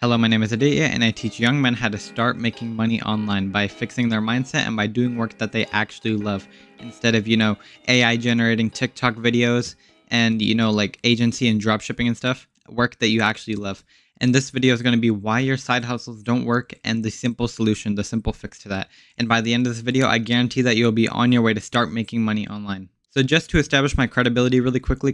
Hello, my name is Aditya, and I teach young men how to start making money online by fixing their mindset and by doing work that they actually love instead of, AI generating TikTok videos and, like agency and dropshipping and stuff, work that you actually love. And this video is going to be why your side hustles don't work and the simple solution, the simple fix to that. And by the end of this video, I guarantee that you'll be on your way to start making money online. So just to establish my credibility really quickly,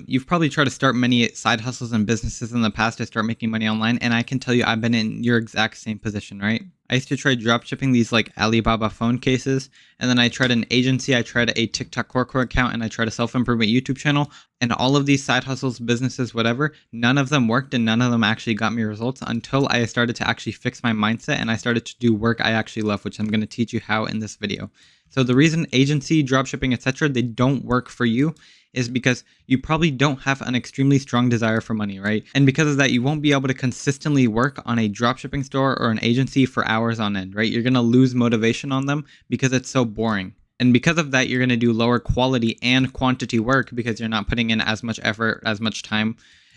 you've probably tried to start many side hustles and businesses in the past to start making money online. And I can tell you, I've been in your exact same position, right? I used to try dropshipping these like Alibaba phone cases. And then I tried an agency, I tried a TikTok core account, and I tried a self-improvement YouTube channel. And all of these side hustles, businesses, whatever, none of them worked and none of them actually got me results until I started to actually fix my mindset and I started to do work I actually love, which I'm going to teach you how in this video. So the reason agency, dropshipping, etc., they don't work for you is because you probably don't have an extremely strong desire for money, right? And because of that, you won't be able to consistently work on a dropshipping store or an agency for hours on end, right? You're going to lose motivation on them because it's so boring. And because of that, you're going to do lower quality and quantity work because you're not putting in as much effort, as much time,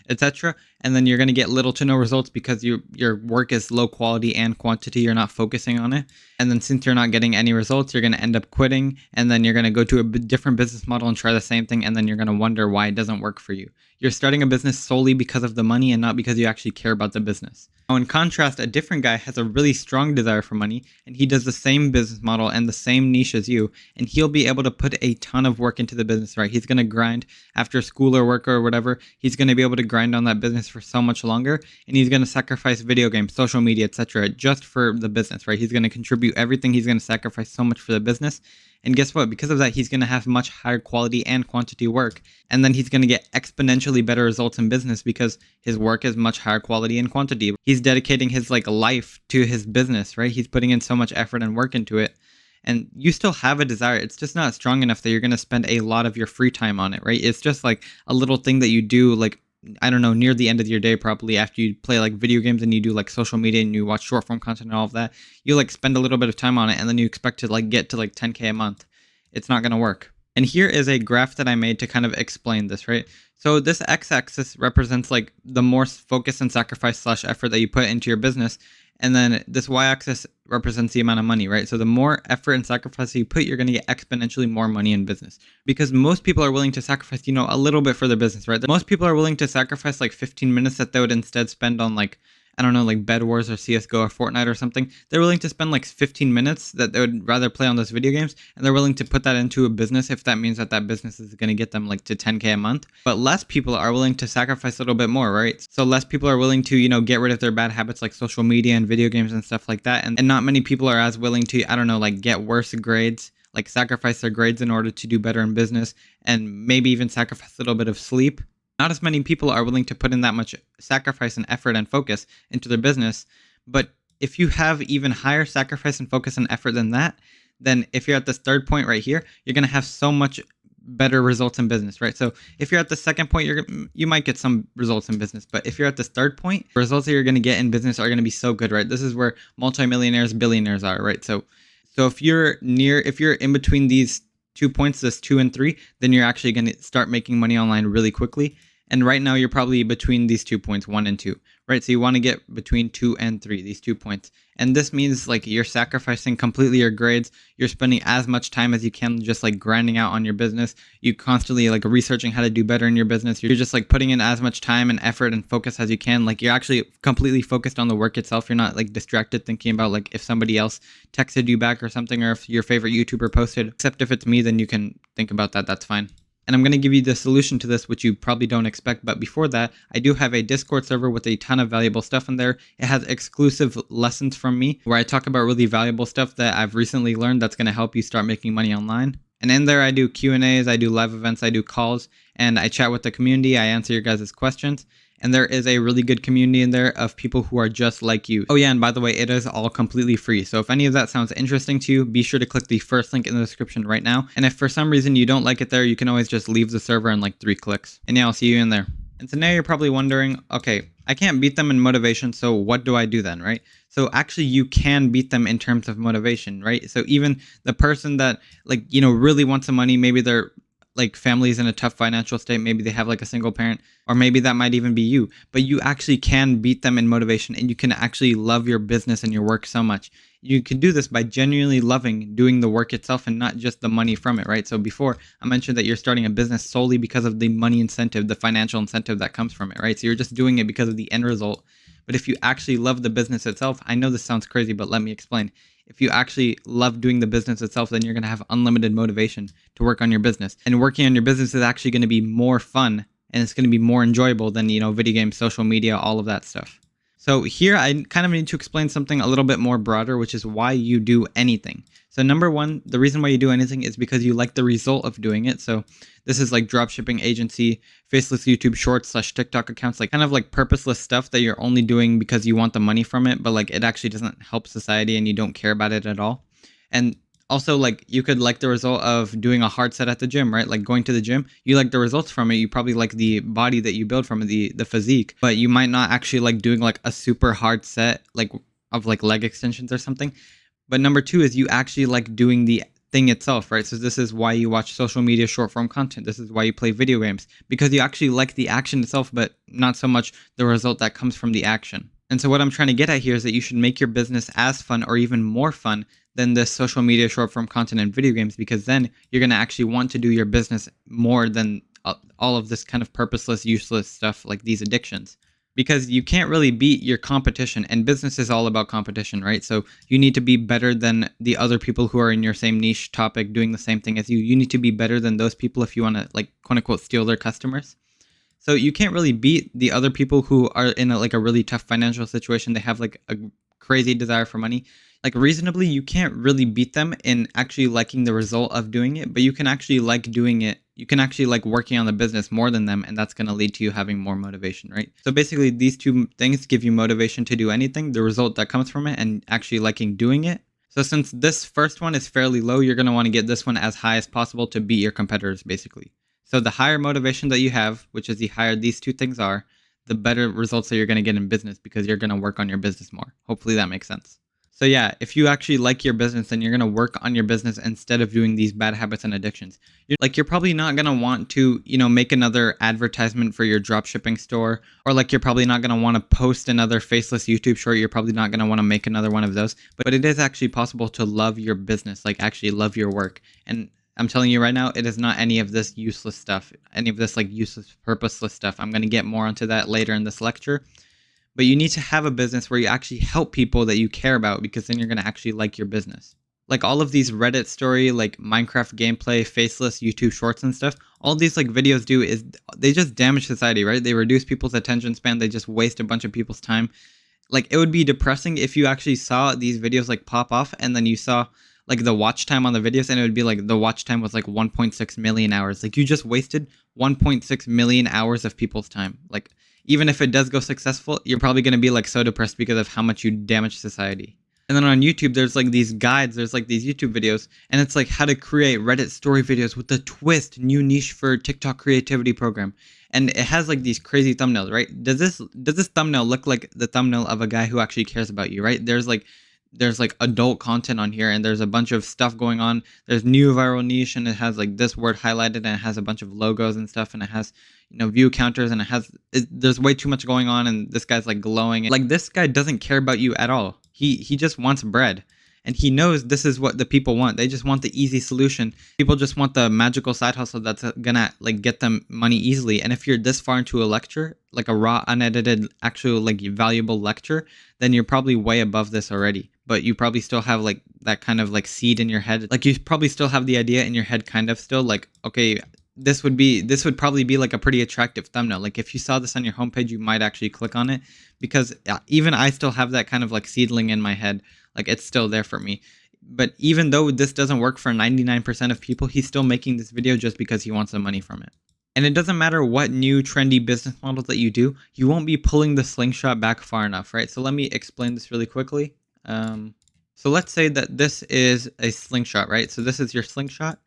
etc. And then you're going to get little to no results because your work is low quality and quantity. You're not focusing on it. And then since you're not getting any results, you're going to end up quitting. And then you're going to go to a different business model and try the same thing. And then you're going to wonder why it doesn't work for you. You're starting a business solely because of the money and not because you actually care about the business. Now, in contrast, a different guy has a really strong desire for money and he does the same business model and the same niche as you, and he'll be able to put a ton of work into the business, right? He's going to grind after school or work or whatever. He's going to be able to grind on that business for so much longer, and he's going to sacrifice video games, social media, etc. just for the business, right? He's going to contribute everything. He's going to sacrifice so much for the business. And guess what? Because of that, he's going to have much higher quality and quantity work. And then he's going to get exponentially better results in business because his work is much higher quality and quantity. He's dedicating his life to his business, right? He's putting in so much effort and work into it. And you still have a desire. It's just not strong enough that you're going to spend a lot of your free time on it, right? It's just like a little thing that you do, I don't know, near the end of your day, probably after you play video games and you do social media and you watch short form content and all of that. You spend a little bit of time on it and then you expect to get to 10K a month. It's not going to work. And here is a graph that I made to kind of explain this, right? So this x-axis represents the more focus and sacrifice / effort that you put into your business. And then this y-axis represents the amount of money, right? So the more effort and sacrifice you put, you're going to get exponentially more money in business. Because most people are willing to sacrifice, a little bit for their business, right? Most people are willing to sacrifice 15 minutes that they would instead spend on I don't know, Bed Wars or CSGO or Fortnite or something. They're willing to spend 15 minutes that they would rather play on those video games, and they're willing to put that into a business if that means that business is going to get them to 10K a month. But less people are willing to sacrifice a little bit more, right? So less people are willing to, get rid of their bad habits like social media and video games and stuff like that. And not many people are as willing to, I don't know, get worse grades, sacrifice their grades in order to do better in business, and maybe even sacrifice a little bit of sleep. Not as many people are willing to put in that much sacrifice and effort and focus into their business. But if you have even higher sacrifice and focus and effort than that, then if you're at this third point right here, you're going to have so much better results in business, right? So if you're at the second point, you might get some results in business. But if you're at this third point, the results that you're going to get in business are going to be so good, right? This is where multimillionaires, billionaires are, right? So if you're in between these 2 points, this 2 and 3, then you're actually going to start making money online really quickly. And right now you're probably between these 2 points, 1 and 2, right? So you want to get between 2 and 3, these 2 points. And this means you're sacrificing completely your grades. You're spending as much time as you can just grinding out on your business. You constantly researching how to do better in your business. You're just putting in as much time and effort and focus as you can. You're actually completely focused on the work itself. You're not distracted thinking about if somebody else texted you back or something, or if your favorite YouTuber posted. Except if it's me, then you can think about that. That's fine. And I'm going to give you the solution to this, which you probably don't expect. But before that, I do have a Discord server with a ton of valuable stuff in there. It has exclusive lessons from me where I talk about really valuable stuff that I've recently learned that's going to help you start making money online. And in there, I do Q&As, I do live events, I do calls, and I chat with the community. I answer your guys' questions. And there is a really good community in there of people who are just like you. Oh yeah, and by the way, it is all completely free. So if any of that sounds interesting to you, be sure to click the first link in the description right now. And if for some reason you don't like it there, you can always just leave the server in 3 clicks. And yeah, I'll see you in there. And so now you're probably wondering, okay, I can't beat them in motivation, so what do I do then, right? So actually you can beat them in terms of motivation, right? So even the person that really wants the money, maybe they're like families in a tough financial state. Maybe they have like a single parent, or maybe that might even be you, but you actually can beat them in motivation, and you can actually love your business and your work so much. You can do this by genuinely loving doing the work itself and not just the money from it, right? So before I mentioned that you're starting a business solely because of the money incentive, the financial incentive that comes from it, right? So you're just doing it because of the end result. But if you actually love the business itself, I know this sounds crazy, but let me explain. If you actually love doing the business itself, then you're going to have unlimited motivation to work on your business. And working on your business is actually going to be more fun, and it's going to be more enjoyable than, video games, social media, all of that stuff. So here I kind of need to explain something a little bit more broader, which is why you do anything. So number one, the reason why you do anything is because you like the result of doing it. So this is like dropshipping agency, faceless YouTube shorts / TikTok accounts, like kind of like purposeless stuff that you're only doing because you want the money from it, but like it actually doesn't help society and you don't care about it at all. And also, like, you could like the result of doing a hard set at the gym, right? Like going to the gym, you like the results from it. You probably like the body that you build from it, the physique, but you might not actually like doing like a super hard set, like of like leg extensions or something. But number two is you actually like doing the thing itself, right? So this is why you watch social media short form content. This is why you play video games, because you actually like the action itself, but not so much the result that comes from the action. And so what I'm trying to get at here is that you should make your business as fun or even more fun than the social media short form content and video games, because then you're going to actually want to do your business more than all of this kind of purposeless, useless stuff like these addictions. Because you can't really beat your competition, and business is all about competition, right? So you need to be better than the other people who are in your same niche topic doing the same thing as you. You need to be better than those people if you want to, like, quote unquote, steal their customers. So you can't really beat the other people who are in a really tough financial situation. They have like a crazy desire for money. Like reasonably, you can't really beat them in actually liking the result of doing it, but you can actually like doing it. You can actually like working on the business more than them, and that's going to lead to you having more motivation, right? So basically, these two things give you motivation to do anything, the result that comes from it, and actually liking doing it. So since this first one is fairly low, you're going to want to get this one as high as possible to beat your competitors, basically. So the higher motivation that you have, which is the higher these two things are, the better results that you're going to get in business, because you're going to work on your business more. Hopefully that makes sense. So yeah, if you actually like your business, then you're going to work on your business instead of doing these bad habits and addictions. You're probably not going to want to, make another advertisement for your dropshipping store, or like you're probably not going to want to post another faceless YouTube short. You're probably not going to want to make another one of those. But it is actually possible to love your business, like actually love your work. And I'm telling you right now, it is not any of this useless stuff, any of this like useless, purposeless stuff. I'm going to get more onto that later in this lecture. But you need to have a business where you actually help people that you care about, because then you're going to actually like your business. Like all of these Reddit story, like Minecraft gameplay, faceless YouTube shorts and stuff, all these like videos do is they just damage society, right? They reduce people's attention span. They just waste a bunch of people's time. Like it would be depressing if you actually saw these videos like pop off, and then you saw like the watch time on the videos, and it would be like the watch time was like 1.6 million hours. Like you just wasted 1.6 million hours of people's time. Like even if it does go successful, you're probably going to be like so depressed because of how much you damage society. And then on YouTube, there's like these guides, there's like these YouTube videos, and it's like how to create Reddit story videos with a twist, new niche for TikTok creativity program. And it has like these crazy thumbnails, right? Does this thumbnail look like the thumbnail of a guy who actually cares about you, right? There's like adult content on here, and there's a bunch of stuff going on. There's new viral niche, and it has like this word highlighted, and it has a bunch of logos and stuff, and it has view counters, and there's way too much going on, and this guy's like glowing. Like this guy doesn't care about you at all. He just wants bread, and he knows this is what the people want. They just want the easy solution. People just want the magical side hustle that's gonna like get them money easily. And if you're this far into a lecture, like a raw, unedited, actual like valuable lecture, then you're probably way above this already. But you probably still have like that kind of like seed in your head. Like you probably still have the idea in your head kind of still, like, okay, this would probably be like a pretty attractive thumbnail. Like if you saw this on your homepage, you might actually click on it, because even I still have that kind of like seedling in my head. Like it's still there for me. But even though this doesn't work for 99% of people, he's still making this video just because he wants the money from it. And it doesn't matter what new trendy business models that you do, you won't be pulling the slingshot back far enough, right? So let me explain this really quickly. So let's say that this is a slingshot, right? So this is your slingshot.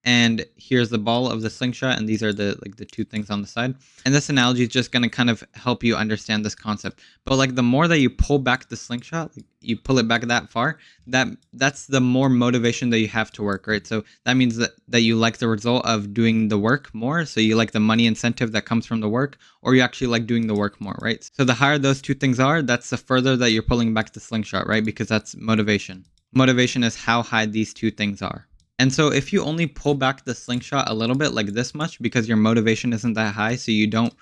and here's the ball of the slingshot, and these are the two things on the side. And this analogy is just going to kind of help you understand this concept. But like the more that you pull back the slingshot, like you pull it back that far, that's the more motivation that you have to work, right? So that means that you like the result of doing the work more, so you like the money incentive that comes from the work, or you actually like doing the work more, right? So the higher those two things are, that's the further that you're pulling back the slingshot, right? Because that's motivation. Motivation is how high these two things are. And so if you only pull back the slingshot a little bit, like this much, because your motivation isn't that high, so you don't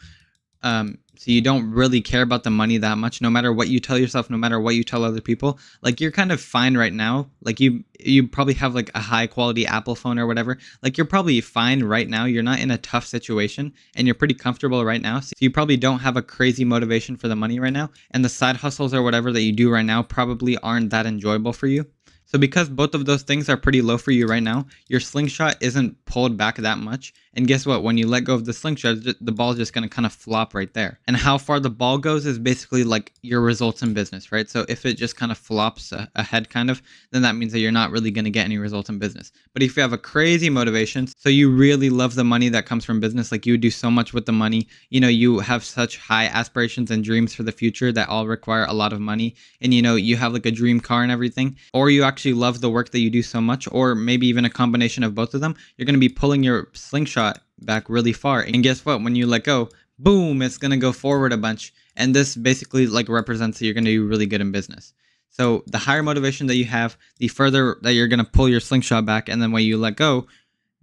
really care about the money that much, no matter what you tell yourself, no matter what you tell other people, like you're kind of fine right now. Like you probably have like a high quality Apple phone or whatever. Like you're probably fine right now. You're not in a tough situation and you're pretty comfortable right now. So you probably don't have a crazy motivation for the money right now. And the side hustles or whatever that you do right now probably aren't that enjoyable for you. So because both of those things are pretty low for you right now, your slingshot isn't pulled back that much. And guess what? When you let go of the slingshot, the ball's just going to kind of flop right there. And how far the ball goes is basically like your results in business, right? So if it just kind of flops ahead kind of, then that means that you're not really going to get any results in business. But if you have a crazy motivation, so you really love the money that comes from business, like you do so much with the money, you have such high aspirations and dreams for the future that all require a lot of money. And you have like a dream car and everything, or you actually love the work that you do so much, or maybe even a combination of both of them, you're going to be pulling your slingshot back really far. And guess what? When you let go, boom, it's going to go forward a bunch. And this basically like represents that you're going to do really good in business. So the higher motivation that you have, the further that you're going to pull your slingshot back. And then when you let go,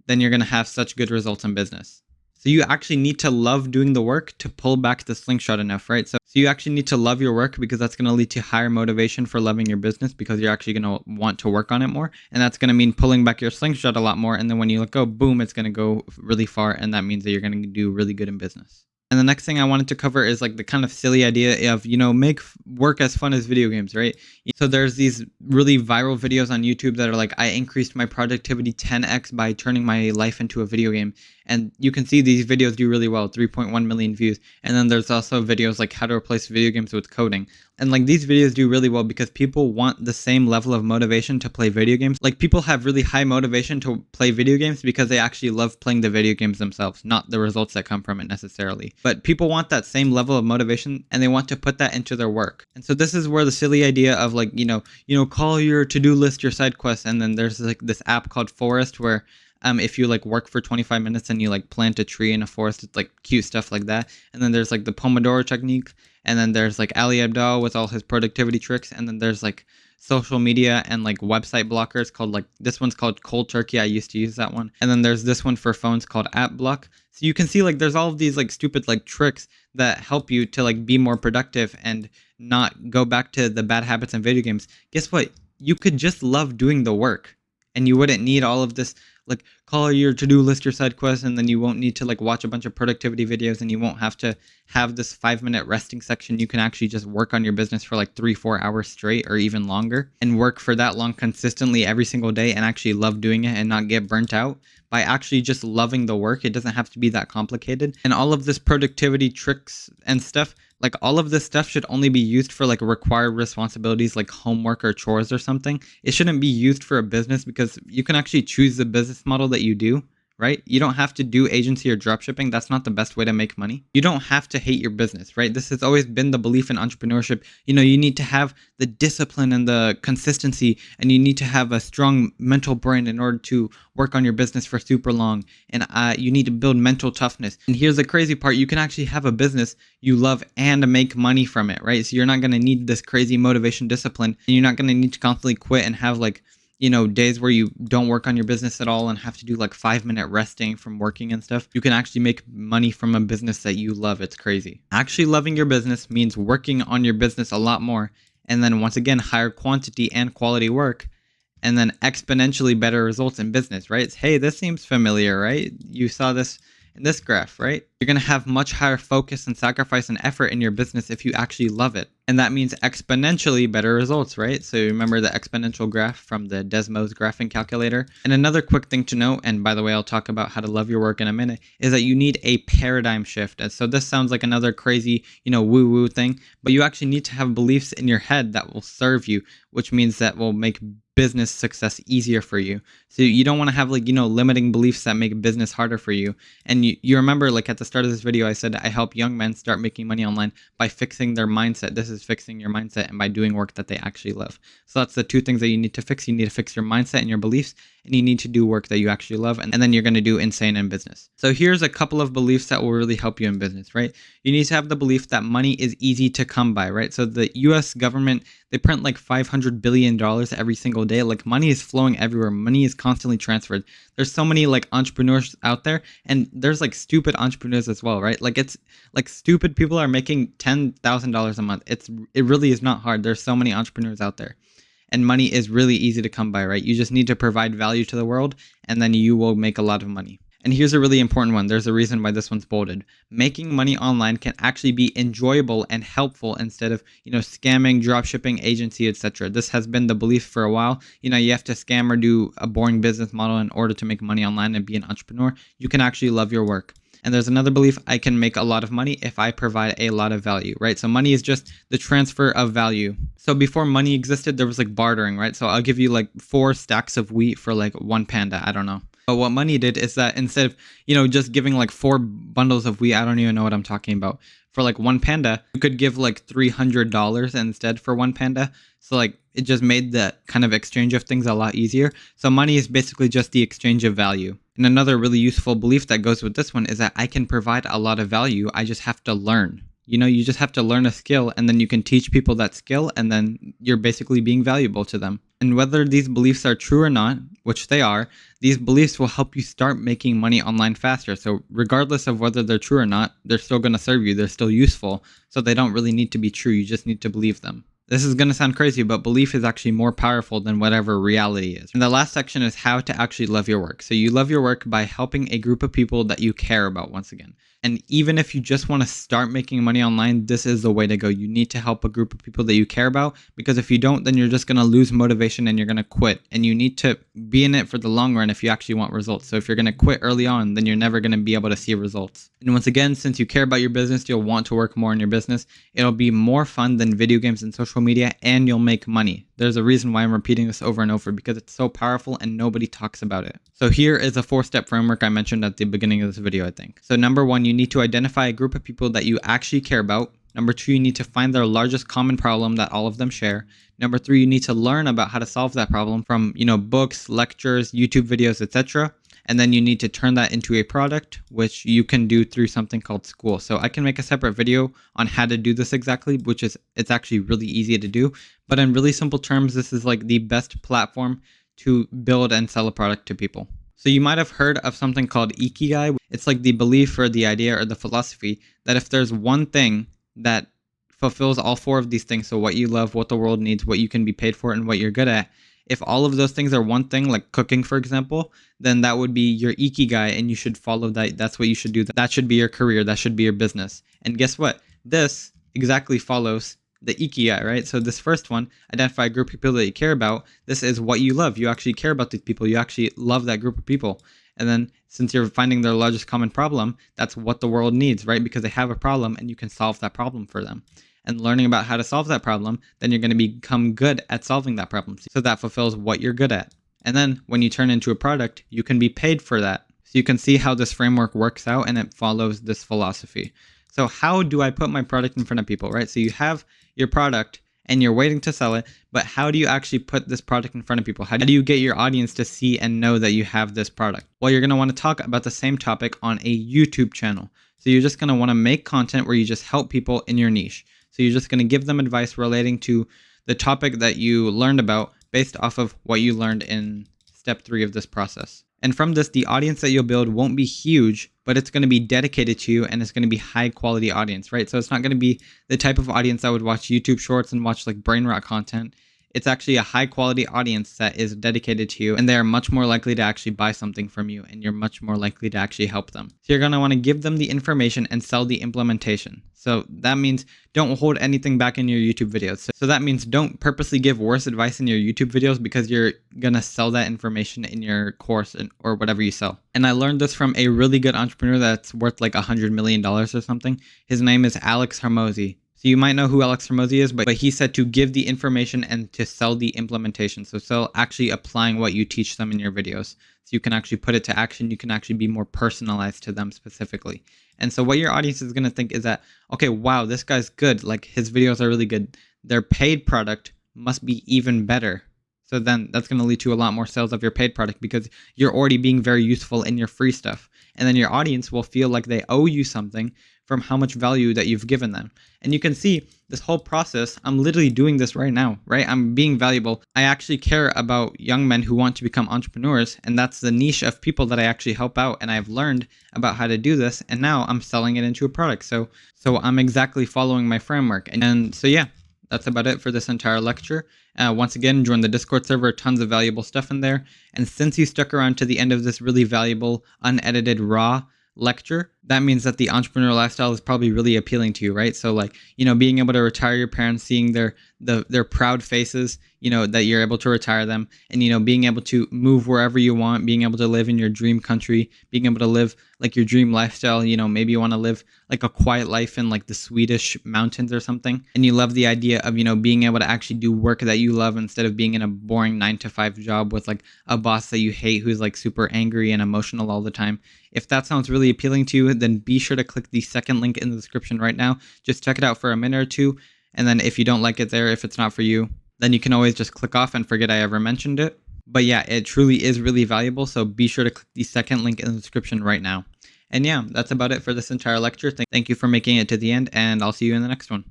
then you're going to have such good results in business. So you actually need to love doing the work to pull back the slingshot enough, right? So you actually need to love your work, because that's going to lead to higher motivation for loving your business, because you're actually going to want to work on it more. And that's going to mean pulling back your slingshot a lot more. And then when you let go, boom, it's going to go really far. And that means that you're going to do really good in business. And the next thing I wanted to cover is like the kind of silly idea of, make work as fun as video games, right? So there's these really viral videos on YouTube that are like, I increased my productivity 10x by turning my life into a video game. And you can see these videos do really well, 3.1 million views. And then there's also videos like how to replace video games with coding. And like these videos do really well because people want the same level of motivation to play video games. Like people have really high motivation to play video games because they actually love playing the video games themselves, not the results that come from it necessarily. But people want that same level of motivation and they want to put that into their work. And so this is where the silly idea of like, call your to-do list your side quests. And then there's like this app called Forest where if you like work for 25 minutes and you like plant a tree in a forest, it's like cute stuff like that. And then there's like the Pomodoro technique. And then there's like Ali Abdaal with all his productivity tricks. And then there's like social media and like website blockers called like, this one's called Cold Turkey. I used to use that one. And then there's this one for phones called App Block. So you can see like there's all of these like stupid like tricks that help you to like be more productive and not go back to the bad habits in video games. Guess what? You could just love doing the work and you wouldn't need all of this like call your to-do list your side quest, and then you won't need to like watch a bunch of productivity videos, and you won't have to have this 5-minute resting section. You can actually just work on your business for like 3-4 hours straight or even longer, and work for that long consistently every single day and actually love doing it and not get burnt out by actually just loving the work. It doesn't have to be that complicated. And all of this productivity tricks and stuff, like all of this stuff should only be used for like required responsibilities like homework or chores or something. It shouldn't be used for a business because you can actually choose the business model that you do, right? You don't have to do agency or dropshipping. That's not the best way to make money. You don't have to hate your business, right? This has always been the belief in entrepreneurship. You need to have the discipline and the consistency, and you need to have a strong mental brain in order to work on your business for super long. And you need to build mental toughness. And here's the crazy part. You can actually have a business you love and make money from it, right? So you're not going to need this crazy motivation discipline, and you're not going to need to constantly quit and have like, days where you don't work on your business at all and have to do like 5-minute resting from working and stuff. You can actually make money from a business that you love. It's crazy. Actually loving your business means working on your business a lot more. And then once again, higher quantity and quality work. And then exponentially better results in business, right? Hey, this seems familiar, right? You saw this in this graph, right? You're going to have much higher focus and sacrifice and effort in your business if you actually love it. And that means exponentially better results, right? So remember the exponential graph from the Desmos graphing calculator. And another quick thing to note, and by the way, I'll talk about how to love your work in a minute, is that you need a paradigm shift. And so this sounds like another crazy, woo-woo thing, but you actually need to have beliefs in your head that will serve you, which means that will make business success easier for you. So you don't want to have limiting beliefs that make business harder for you. And you remember, like at the start of this video, I said I help young men start making money online by fixing their mindset. This is fixing your mindset and by doing work that they actually love. So that's the two things that you need to fix. You need to fix your mindset and your beliefs, and you need to do work that you actually love, and then you're going to do insane in business. So here's a couple of beliefs that will really help you in business, right? You need to have the belief that money is easy to come by, right? So the US government, they print like $500 billion every single day. Like money is flowing everywhere. Money is constantly transferred. There's so many like entrepreneurs out there, and there's like stupid entrepreneurs as well, right? Like it's like stupid people are making $10,000 a month. It really is not hard. There's so many entrepreneurs out there. And money is really easy to come by, right? You just need to provide value to the world, and then you will make a lot of money. And here's a really important one. There's a reason why this one's bolded. Making money online can actually be enjoyable and helpful instead of, scamming, dropshipping, agency, etc. This has been the belief for a while. You have to scam or do a boring business model in order to make money online and be an entrepreneur. You can actually love your work. And there's another belief: I can make a lot of money if I provide a lot of value, right? So money is just the transfer of value. So before money existed, there was like bartering, right? So I'll give you like 4 stacks of wheat for like 1 panda. I don't know. But what money did is that instead of, just giving like 4 bundles of wheat, I don't even know what I'm talking about, for like 1 panda, you could give like $300 instead for 1 panda. So like it just made the kind of exchange of things a lot easier. So money is basically just the exchange of value. And another really useful belief that goes with this one is that I can provide a lot of value. I just have to learn. You just have to learn a skill, and then you can teach people that skill, and then you're basically being valuable to them. And whether these beliefs are true or not, which they are, these beliefs will help you start making money online faster. So regardless of whether they're true or not, they're still going to serve you. They're still useful. So they don't really need to be true. You just need to believe them. This is going to sound crazy, but belief is actually more powerful than whatever reality is. And the last section is how to actually love your work. So you love your work by helping a group of people that you care about, once again. And even if you just want to start making money online, this is the way to go. You need to help a group of people that you care about, because if you don't, then you're just going to lose motivation and you're going to quit. And you need to be in it for the long run if you actually want results. So if you're going to quit early on, then you're never going to be able to see results. And once again, since you care about your business, you'll want to work more in your business. It'll be more fun than video games and social media, and you'll make money. There's a reason why I'm repeating this over and over, because it's so powerful and nobody talks about it. So here is a 4-step framework I mentioned at the beginning of this video, I think. So number 1, you need to identify a group of people that you actually care about. Number 2, you need to find their largest common problem that all of them share. Number 3, you need to learn about how to solve that problem from, books, lectures, YouTube videos, etc. And then you need to turn that into a product, which you can do through something called Skool. So I can make a separate video on how to do this exactly, it's actually really easy to do. But in really simple terms, this is like the best platform to build and sell a product to people. So you might have heard of something called Ikigai. It's like the belief or the idea or the philosophy that if there's one thing that fulfills all 4 of these things, so what you love, what the world needs, what you can be paid for, and what you're good at, if all of those things are one thing, like cooking, for example, then that would be your Ikigai, and you should follow that. That's what you should do. That should be your career. That should be your business. And guess what? This exactly follows the Ikigai, right? So this first one, identify a group of people that you care about. This is what you love. You actually care about these people. You actually love that group of people. And then since you're finding their largest common problem, that's what the world needs, right? Because they have a problem and you can solve that problem for them. And learning about how to solve that problem, then you're going to become good at solving that problem. So that fulfills what you're good at. And then when you turn into a product, you can be paid for that. So you can see how this framework works out, and it follows this philosophy. So how do I put my product in front of people, right? So you have your product and you're waiting to sell it, but how do you actually put this product in front of people? How do you get your audience to see and know that you have this product? Well, you're going to want to talk about the same topic on a YouTube channel. So you're just going to want to make content where you just help people in your niche. So you're just going to give them advice relating to the topic that you learned about based off of what you learned in step 3 of this process. And from this, the audience that you'll build won't be huge, but it's going to be dedicated to you, and it's going to be high quality audience, right? So it's not going to be the type of audience that would watch YouTube shorts and watch like brain rot content. it's actually a high quality audience that is dedicated to you, and they are much more likely to actually buy something from you, and you're much more likely to actually help them. So you're going to want to give them the information and sell the implementation. So that means don't hold anything back in your YouTube videos. So that means don't purposely give worse advice in your YouTube videos because you're going to sell that information in your course or whatever you sell. And I learned this from a really good entrepreneur that's worth like $100 million or something. His name is Alex Hormozi. So you might know who Alex Hormozi is, but he said to give the information and to sell the implementation. So sell actually applying what you teach them in your videos. So you can actually put it to action. You can actually be more personalized to them specifically. And so what your audience is going to think is that, okay, wow, this guy's good. Like his videos are really good. Their paid product must be even better. So then that's going to lead to a lot more sales of your paid product because you're already being very useful in your free stuff. And then your audience will feel like they owe you something from how much value that you've given them. And you can see this whole process. I'm literally doing this right now, right? I'm being valuable. I actually care about young men who want to become entrepreneurs. And that's the niche of people that I actually help out. And I've learned about how to do this. And now I'm selling it into a product. So I'm exactly following my framework. And so, yeah, that's about it for this entire lecture. Once again, join the Discord server, tons of valuable stuff in there. And since you stuck around to the end of this really valuable, unedited, raw lecture, that means that the entrepreneur lifestyle is probably really appealing to you, right? So like, being able to retire your parents, seeing their proud faces, that you're able to retire them, and being able to move wherever you want, being able to live in your dream country, being able to live like your dream lifestyle. Maybe you want to live like a quiet life in like the Swedish mountains or something, and you love the idea of being able to actually do work that you love instead of being in a boring 9-to-5 job with like a boss that you hate who's like super angry and emotional all the time. If that sounds really appealing to you, then be sure to click the second link in the description right now. Just check it out for a minute or two. And then if you don't like it there, if it's not for you, then you can always just click off and forget I ever mentioned it. But yeah, it truly is really valuable. So be sure to click the second link in the description right now. And yeah, that's about it for this entire lecture. Thank you for making it to the end, and I'll see you in the next one.